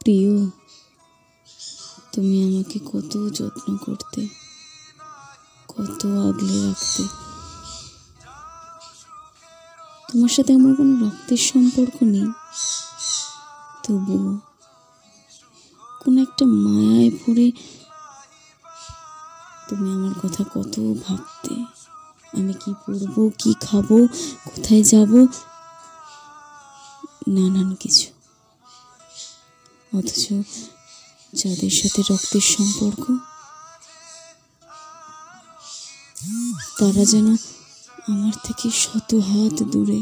প্রিয়, তুমি আমাকে কত যত্ন করতে, কত আগলে রাখতে। তোমার সাথে আমার কোনো রক্তের সম্পর্ক নেই, তবুও কোনো একটা মায়ায় পড়ে তুমি আমার কথা কত ভাবতে। আমি কি পরবো, কি খাবো, কোথায় যাব, নানান কিছু। অথচ যাদের সাথে রক্তের সম্পর্ক, তারা যেন আমার থেকে শত হাত দূরে।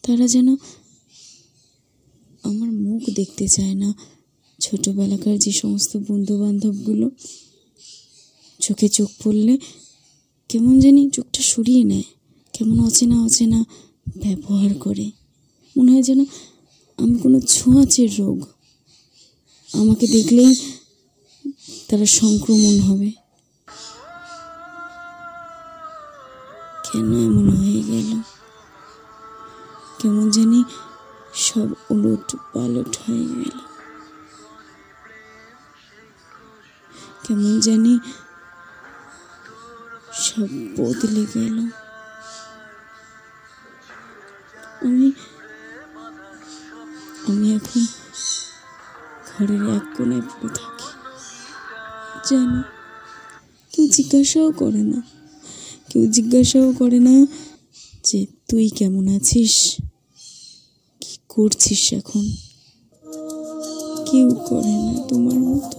তারা যেন আমার মুখ দেখতে চায় না। ছোটবেলাকার যে সমস্ত বন্ধু বান্ধবগুলো চোখে চোখ পড়লে কেমন জানি চোখটা সরিয়ে নেয়, কেমন অচেনা অচেনা ব্যবহার করে। মনে হয় যেন আমি কোনো ছোঁয়াচের রোগ, আমাকে দেখলেই তারা সংক্রমণ হবে। কেন এমন হয়ে গেল? কেমন জানি সব উলট পালট হয়ে গেল। কেমন জানি সব বদলে গেল। আমি এখন ঘরের এক কোণায় পড়ে থাকি। জানো, কেউ জিজ্ঞাসাও করে না, যে তুই কেমন আছিস, কি করছিস এখন। কেউ করে না তোমার মতো।